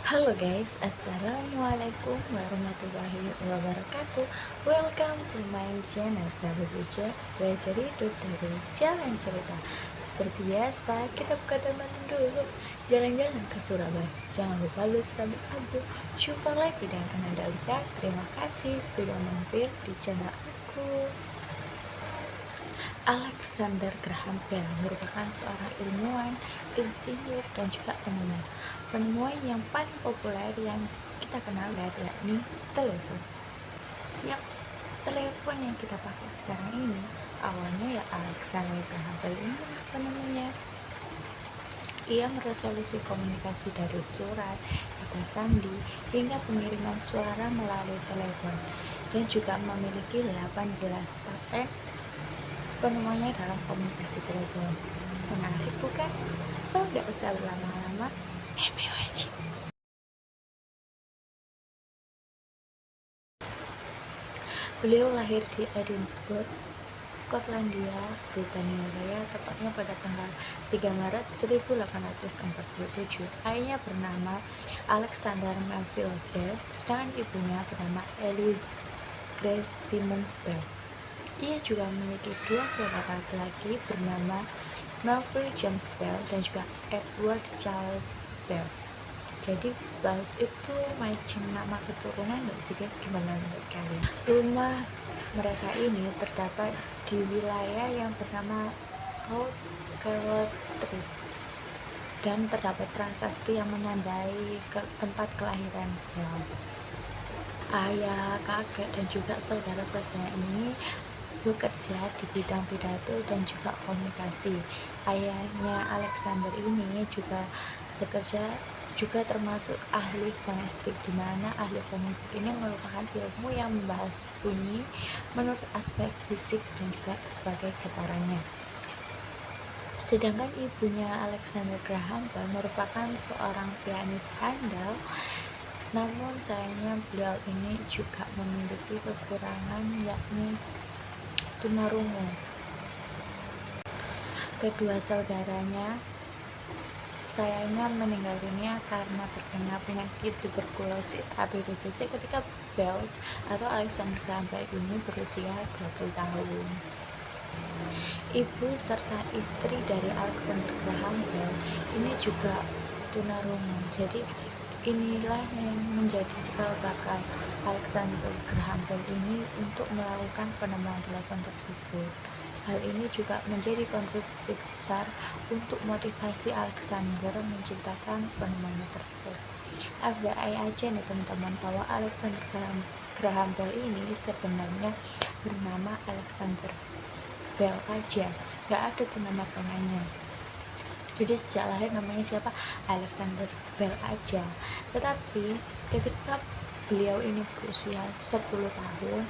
Halo guys, assalamualaikum warahmatullahi wabarakatuh. Welcome to my channel Sahabat Beja, belajar hidup dari jalan cerita. Seperti biasa, kita buka teman dulu. Jalan-jalan ke Surabaya. Jangan lupa subscribe aku. Jumpa lagi dengan Ananda Lika. Terima kasih sudah mampir di channel aku. Alexander Graham Bell merupakan seorang ilmuwan, insinyur, dan juga penemuan yang paling populer yang kita kenal yakni telepon. Yaps, telepon yang kita pakai sekarang ini awalnya ya Alexander Graham Bell ini penemunya. Ia meresolusi komunikasi dari surat, kata sandi, hingga pengiriman suara melalui telepon, dan juga memiliki 18 paten penemuannya dalam komunikasi telepon. Menarik bukan? So, tidak usah berlama-lama, happy watching. Beliau lahir di Edinburgh, Skotlandia, Britania Raya, tepatnya pada tanggal 3 Maret 1847. Ayahnya bernama Alexander Melville Bell, sedangkan ibunya bernama Elise Grace Simmons Bell. Ia juga memiliki dua saudara laki-laki bernama Melville James Bell dan juga Edward Charles Bell. Jadi Bells itu macam nama keturunan gak sih guys? Gimana menurut kalian? Rumah mereka ini terdapat di wilayah yang bernama South Scarlett Street, dan terdapat prasasti yang menandai tempat kelahiran Bell. Ayah, kakek, dan juga saudara-saudara ini bekerja di bidang pidato dan juga komunikasi. Ayahnya Alexander ini juga bekerja juga termasuk ahli fonestik, di mana ahli fonestik ini merupakan ilmu yang membahas bunyi menurut aspek fisik dan juga sebagai getarannya. Sedangkan ibunya Alexander Graham Bell merupakan seorang pianis handal, namun sayangnya beliau ini juga memiliki kekurangan yakni tunarungu. Kedua saudaranya sayangnya meninggal dunia karena terkena penyakit tuberkulosis (TBC) ketika Bells atau Alexander Graham Bell ini berusia 20 tahun. Ibu serta istri dari Alexander Graham Bell ini juga tunarungu. Jadi inilah yang menjadi cikal bakal Alexander Graham Bell ini untuk melakukan penemuan telepon tersebut. Hal ini juga menjadi kontribusi besar untuk motivasi Alexander menciptakan penemuannya tersebut. FYI aja nih teman-teman, bahwa Alexander Graham Bell ini sebenarnya bernama Alexander Bell aja, gak ada tuh nama tengahnya. Jadi sejak lahir namanya siapa? Alexander Bell aja. Tetapi ketika beliau ini berusia 10 tahun,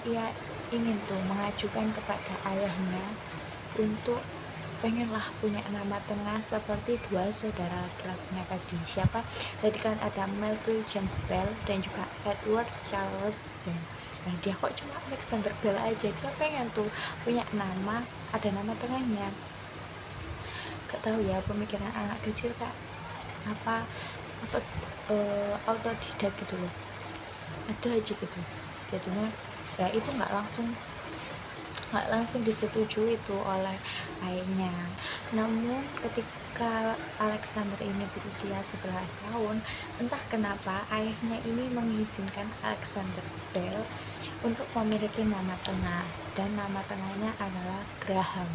ia ingin tuh mengajukan kepada ayahnya untuk pengenlah punya nama tengah seperti dua saudara laki-lakinya tadi. Siapa? Jadi kan ada Melville James Bell dan juga Edward Charles Bell. Nah, dia kok cuma Alexander Bell aja? Dia pengen tuh punya nama, ada nama tengahnya. Gak tahu ya, pemikiran anak kecil kak apa atau autodidak gitu loh, ada aja gitu. Jadinya ya itu nggak langsung disetujui itu oleh ayahnya. Namun ketika Alexander ini berusia 11 tahun, entah kenapa ayahnya ini mengizinkan Alexander Bell untuk memiliki nama tengah, dan nama tengahnya adalah Graham.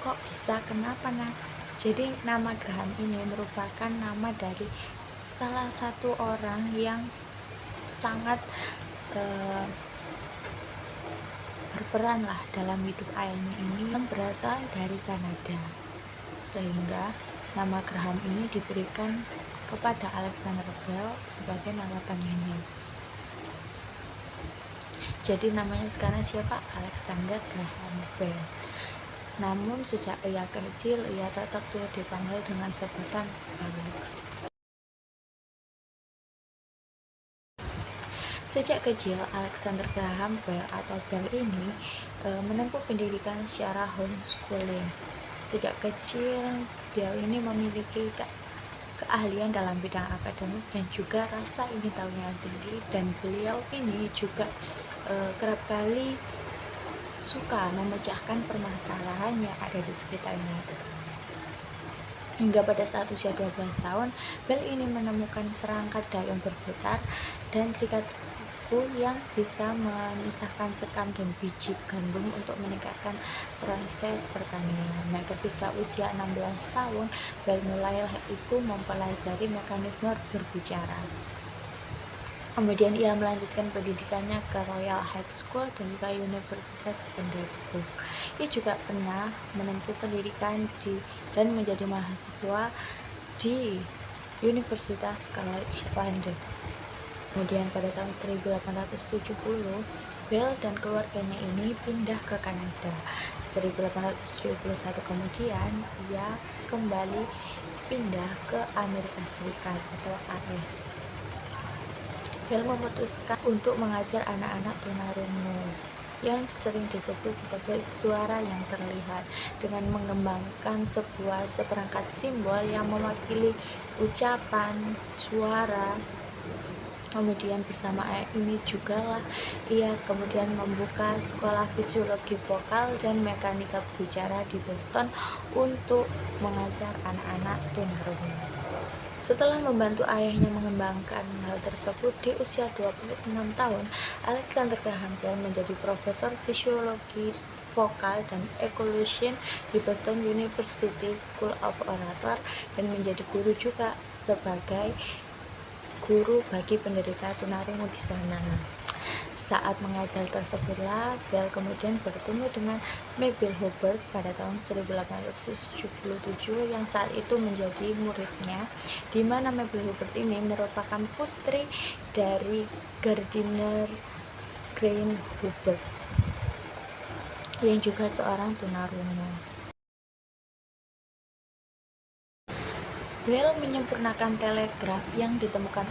Kok bisa? Kenapa? Nah, jadi nama Graham ini merupakan nama dari salah satu orang yang sangat berperan lah dalam hidup ayahnya ini, yang berasal dari Kanada, sehingga nama Graham ini diberikan kepada Alexander Bell sebagai nama tengahnya. Jadi namanya sekarang siapa? Alexander Graham Bell. Namun sejak ia kecil, ia tetap tuh dipanggil dengan sebutan Alex. Sejak kecil, Alexander Graham Bell atau Bell ini menempuh pendidikan secara homeschooling. Sejak kecil, beliau ini memiliki keahlian dalam bidang akademik dan juga rasa ingin tahu yang tinggi, dan beliau ini juga kerap kali suka memecahkan permasalahan yang ada di sekitarnya. Hingga pada saat usia 12 tahun, Bell ini menemukan perangkat dayung berputar dan sikat kuku yang bisa memisahkan sekam dan biji gandum untuk meningkatkan proses pertanian. Nah, ketika usia 16 tahun, Bell mulai itu mempelajari mekanisme berbicara. Kemudian ia melanjutkan pendidikannya ke Royal High School dan juga Universitas Edinburgh. Ia juga pernah menempuh pendidikan dan menjadi mahasiswa di Universitas College London. Kemudian pada tahun 1870, Bell dan keluarganya ini pindah ke Kanada. 1871 kemudian ia kembali pindah ke Amerika Serikat atau AS. Bell memutuskan untuk mengajar anak-anak tunarungu yang sering disebut sebagai suara yang terlihat, dengan mengembangkan seperangkat simbol yang mewakili ucapan, suara. Kemudian bersama ini juga ia kemudian membuka sekolah fisiologi vokal dan mekanika bicara di Boston untuk mengajar anak-anak tunarungu. Setelah membantu ayahnya mengembangkan hal tersebut, di usia 26 tahun, Alexander Graham Bell menjadi profesor fisiologi vokal dan evolution di Boston University School of Orator dan menjadi guru juga sebagai guru bagi penderita tunarungu di sana. Saat mengajar tersebutlah Bell kemudian bertemu dengan Mabel Hubbard pada tahun 1877 yang saat itu menjadi muridnya, di mana Mabel Hubbard ini merupakan putri dari Gardiner Greene Hubbard yang juga seorang tunarungu. Bell menyempurnakan telegraf yang ditemukan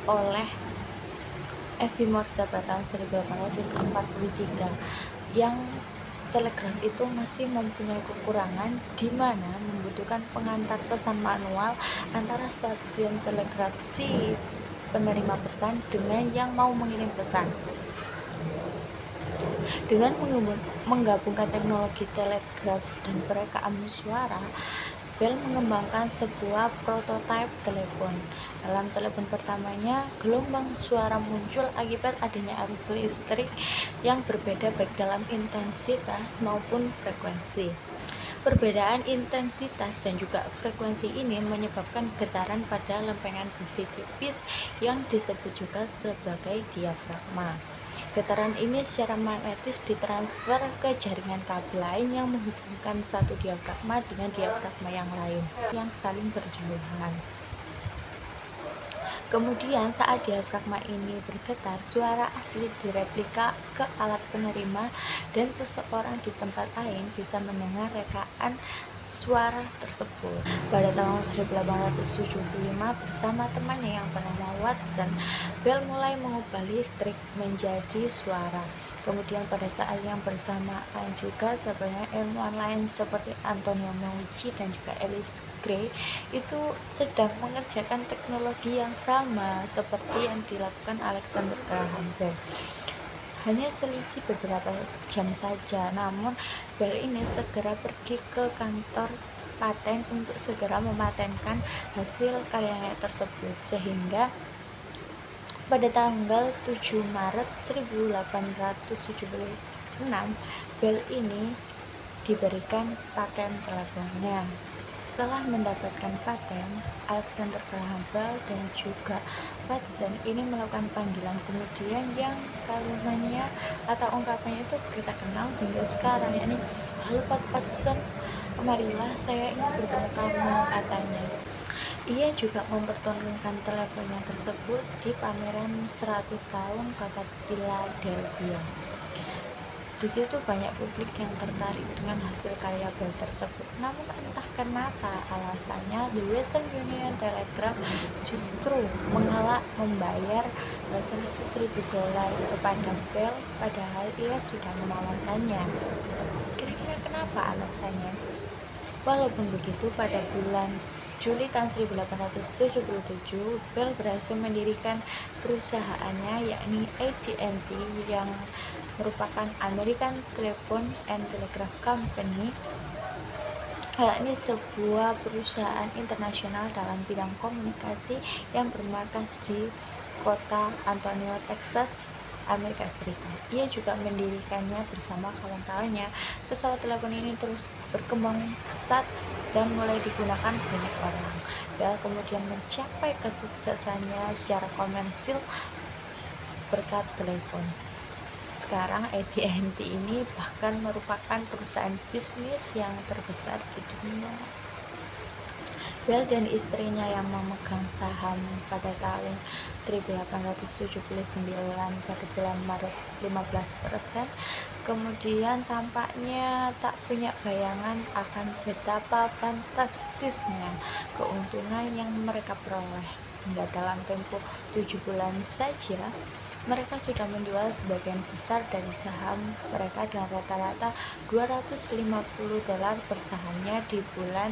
oleh F.V. Morse pada tahun 1843, yang telegraf itu masih mempunyai kekurangan di mana membutuhkan pengantar pesan manual antara stasiun telegraf si penerima pesan dengan yang mau mengirim pesan. Dengan menggabungkan teknologi telegraf dan perekaan suara, Bell mengembangkan sebuah prototipe telepon. Dalam telepon pertamanya, gelombang suara muncul akibat adanya arus listrik yang berbeda baik dalam intensitas maupun frekuensi. Perbedaan intensitas dan juga frekuensi ini menyebabkan getaran pada lempengan besi tipis yang disebut juga sebagai diafragma. Getaran ini secara magnetis ditransfer ke jaringan kabel lain yang menghubungkan satu diafragma dengan diafragma yang lain yang saling berjauhan. Kemudian saat diafragma ini bergetar, suara asli direplika ke alat penerima dan seseorang di tempat lain bisa mendengar rekaan suara tersebut. Pada tahun 1875 bersama temannya yang bernama Watson, Bell mulai mengubah listrik menjadi suara. Kemudian pada saat yang bersamaan juga sebenarnya ilmuwan lain seperti Antonio Meucci dan juga Alice Gray itu sedang mengerjakan teknologi yang sama seperti yang dilakukan Alexander Graham Bell. Hanya selisih beberapa jam saja, namun Bell ini segera pergi ke kantor paten untuk segera mematenkan hasil karyanya tersebut, sehingga pada tanggal 7 Maret 1876 Bell ini diberikan paten teleponnya. Setelah mendapatkan paten, Alexander Graham Bell dan juga Watson ini melakukan panggilan kemudian yang kalimatnya atau ungkapannya itu kita kenal hingga sekarang, yakni halo Pak Watson, marilah saya ingin bertemu kamu, katanya. Ia juga mempertontonkan teleponnya tersebut di pameran 100 tahun kota Philadelphia. Di situ banyak publik yang tertarik dengan hasil karya Bell tersebut. Namun entah kenapa alasannya The Western Union Telegraph justru mengelak membayar $100.000 kepada Bell, padahal ia sudah menawarkannya. Kira-kira kenapa alasannya? Walaupun begitu, pada bulan Juli tahun 1877, Bell berhasil mendirikan perusahaannya yakni AT&T yang merupakan American Telephone and Telegraph Company, yakni sebuah perusahaan internasional dalam bidang komunikasi yang bermarkas di kota Antonio, Texas, Amerika Serikat. Ia juga mendirikannya bersama kawan-kawannya. Pesawat telepon ini terus berkembang pesat dan mulai digunakan banyak orang. Bell kemudian mencapai kesuksesannya secara komersil berkat telepon. Sekarang AT&T ini bahkan merupakan perusahaan bisnis yang terbesar di dunia. Bell dan istrinya yang memegang saham pada tahun 1879 pada bulan Maret 15%, kemudian tampaknya tak punya bayangan akan betapa fantastisnya keuntungan yang mereka peroleh. Hingga dalam tempo 7 bulan saja, mereka sudah menjual sebagian besar dari saham mereka dengan rata-rata $250 per sahamnya di bulan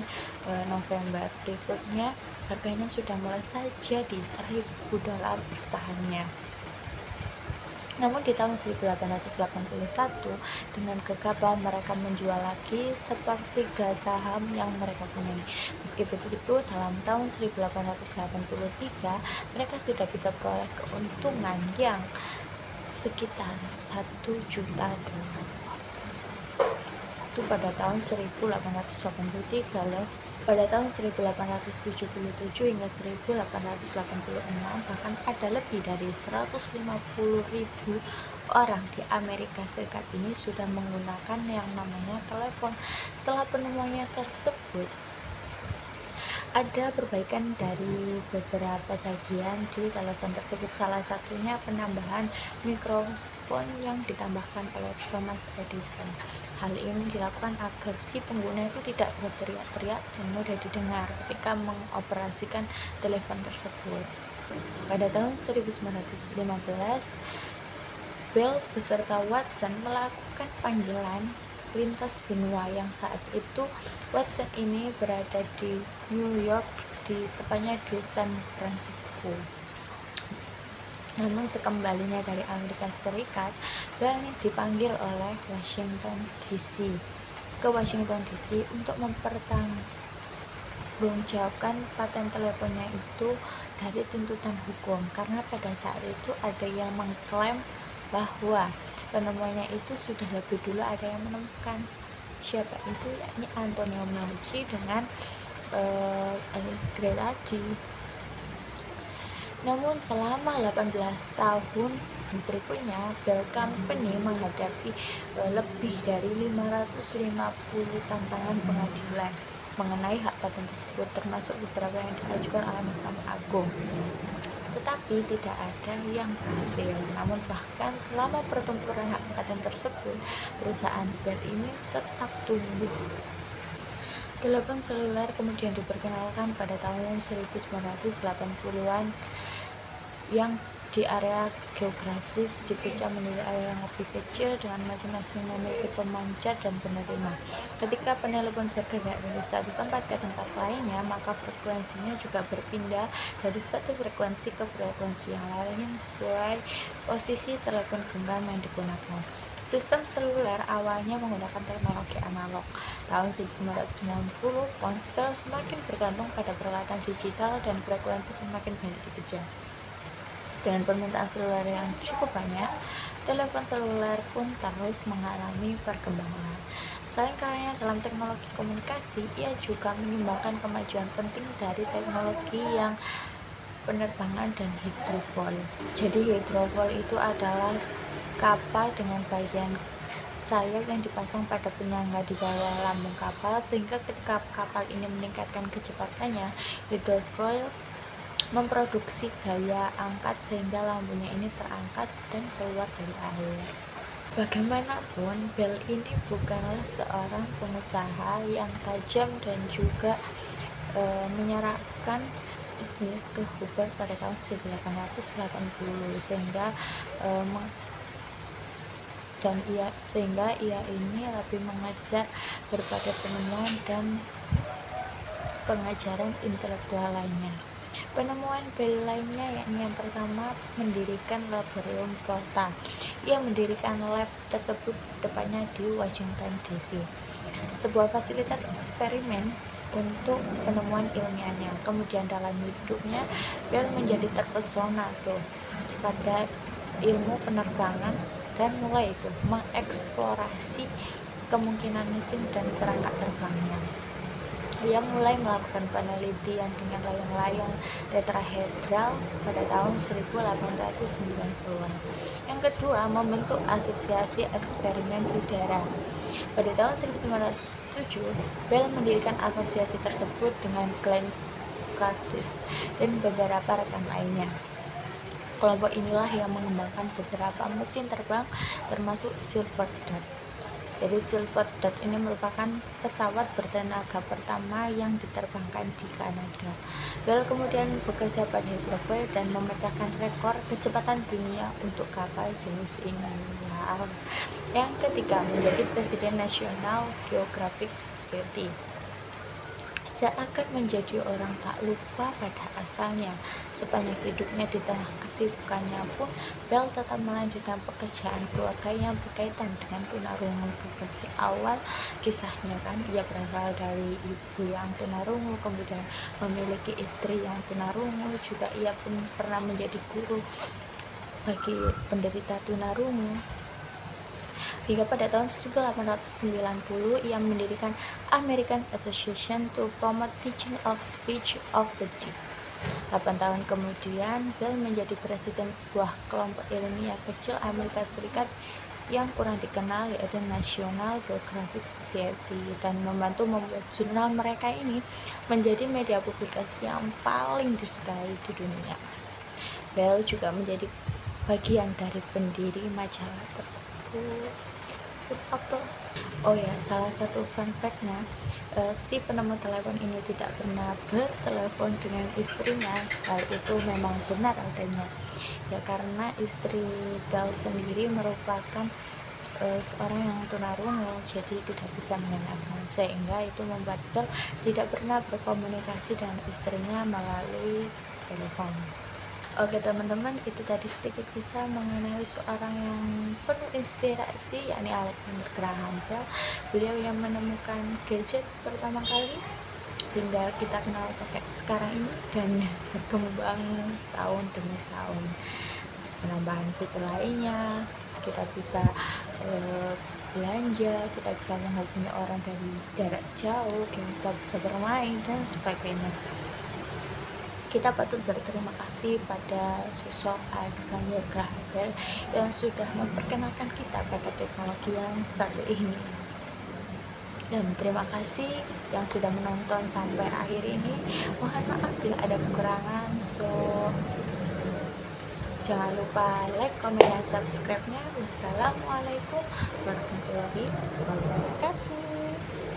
November. Berikutnya, harganya sudah mulai saja di $1.000 per sahamnya. Namun di tahun 1881, dengan gegabah mereka menjual lagi sepertiga saham yang mereka punyai. Meski begitu, dalam tahun 1883, mereka sudah bisa peroleh keuntungan yang sekitar $1 juta. Itu pada tahun 1883 loh. Pada tahun 1877 hingga 1886, bahkan ada lebih dari 150.000 orang di Amerika Serikat ini sudah menggunakan yang namanya telepon. Setelah penemuannya tersebut, ada perbaikan dari beberapa bagian di telepon tersebut, salah satunya penambahan mikrofon yang ditambahkan oleh Thomas Edison. Hal ini dilakukan agar si pengguna itu tidak berteriak-teriak dan mudah didengar ketika mengoperasikan telepon tersebut. Pada tahun 1915, Bell beserta Watson melakukan panggilan lintas benua yang saat itu Watson ini berada di New York, tepatnya di San Francisco. Namun sekembalinya dari Amerika Serikat, Bell dipanggil oleh Washington DC untuk mempertanggungjawabkan paten teleponnya itu dari tuntutan hukum, karena pada saat itu ada yang mengklaim bahwa penemuannya itu sudah lebih dulu ada yang menemukan. Siapa itu? Yakni Antonio Meucci dengan Alice Gray tadi. Namun selama 18 tahun berikutnya, Bell Company menghadapi lebih dari 550 tantangan pengadilan mengenai hak paten tersebut, termasuk beberapa yang diajukan oleh Mahkamah Agung, tetapi tidak ada yang berhasil. Namun bahkan selama pertempuran hak paten tersebut, perusahaan Bell ini tetap tumbuh. Telepon seluler kemudian diperkenalkan pada tahun 1980-an yang di area geografis dipecah menjadi area yang lebih kecil dengan masing-masing memiliki pemancar dan penerima. Ketika penelepon bergerak dari satu tempat ke tempat lainnya, maka frekuensinya juga berpindah dari satu frekuensi ke frekuensi yang lain sesuai posisi telepon genggam yang digunakan. Sistem seluler awalnya menggunakan teknologi analog. Tahun 1990, ponsel semakin bergantung pada peralatan digital dan frekuensi semakin banyak dikejar. Dengan permintaan seluler yang cukup banyak, telepon seluler pun terus mengalami perkembangan. Selain karyanya dalam teknologi komunikasi, ia juga menyumbangkan kemajuan penting dari teknologi yang penerbangan dan hidrofol. Jadi hidrofol itu adalah kapal dengan bagian sayap yang dipasang pada penyangga di bawah lambung kapal, sehingga ketika kapal ini meningkatkan kecepatannya, hidrofol memproduksi gaya angkat sehingga lambungnya ini terangkat dan keluar dari air. Bagaimanapun, Bell ini bukanlah seorang pengusaha yang tajam dan juga menyerahkan bisnis ke Hoover pada tahun 1880 sehingga ia ini lebih mengejar berbagai penemuan dan pengajaran intelektual lainnya. Penemuan Bell lainnya yakni yang pertama mendirikan laboratorium kota. Ia mendirikan lab tersebut tepatnya di Washington DC, sebuah fasilitas eksperimen untuk penemuan ilmiahnya. Kemudian dalam hidupnya Bell menjadi terpesona pada ilmu penerbangan dan mulai mengeksplorasi kemungkinan mesin dan perangkat terbangnya. Ia mulai melakukan penelitian dengan layang-layang tetrahedral pada tahun 1890-an. Yang kedua, membentuk asosiasi eksperimen udara. Pada tahun 1907, Bell mendirikan asosiasi tersebut dengan Glenn Curtis dan beberapa rekan lainnya. Kelompok inilah yang mengembangkan beberapa mesin terbang termasuk Silver Dart. Jadi Silver Dart ini merupakan pesawat bertenaga pertama yang diterbangkan di Kanada. Bell kemudian bekerja pada Hydrofoil dan memecahkan rekor kecepatan dunia untuk kapal jenis ini. Wow. Yang ketiga, menjadi Presiden National Geographic Society. Seakan menjadi orang tak lupa pada asalnya. Sepanjang hidupnya di tengah kesibukannya pun, Bell tetap melanjutkan pekerjaan keluarga yang berkaitan dengan tunarungu. Seperti awal kisahnya ia berasal dari ibu yang tunarungu, kemudian memiliki istri yang tunarungu, juga ia pun pernah menjadi guru bagi penderita tunarungu. Hingga pada tahun 1890 ia mendirikan American Association to Promote Teaching of Speech of the Deaf. 8 tahun kemudian, Bell menjadi presiden sebuah kelompok ilmiah kecil Amerika Serikat yang kurang dikenal, yaitu National Geographic Society, dan membantu membuat jurnal mereka ini menjadi media publikasi yang paling disukai di dunia. Bell juga menjadi bagian dari pendiri majalah tersebut. Oh ya, salah satu fun fact-nya, si penemu telepon ini tidak pernah bertelepon dengan istrinya. Hal itu memang benar adanya, ya, karena istri Bell sendiri merupakan seorang yang tunarungu, jadi tidak bisa mendengarkan, sehingga itu membuat Bell tidak pernah berkomunikasi dengan istrinya melalui telepon. Oke teman-teman, itu tadi sedikit kisah mengenai seorang yang penuh inspirasi, yakni Alexander Graham Bell. Beliau yang menemukan gadget pertama kali hingga kita kenal pakai sekarang ini, dan berkembang tahun demi tahun. Penambahan fitur lainnya, kita bisa belanja, kita bisa menghubungi orang dari jarak jauh, kita bisa bermain dan sebagainya. Kita patut berterima kasih pada sosok Alexander Graham Bell yang sudah memperkenalkan kita pada teknologi yang satu ini. Dan terima kasih yang sudah menonton sampai akhir ini. Mohon maaf bila ada kekurangan. Jangan lupa like, komen, dan subscribe-nya. Wassalamualaikum warahmatullahi wabarakatuh.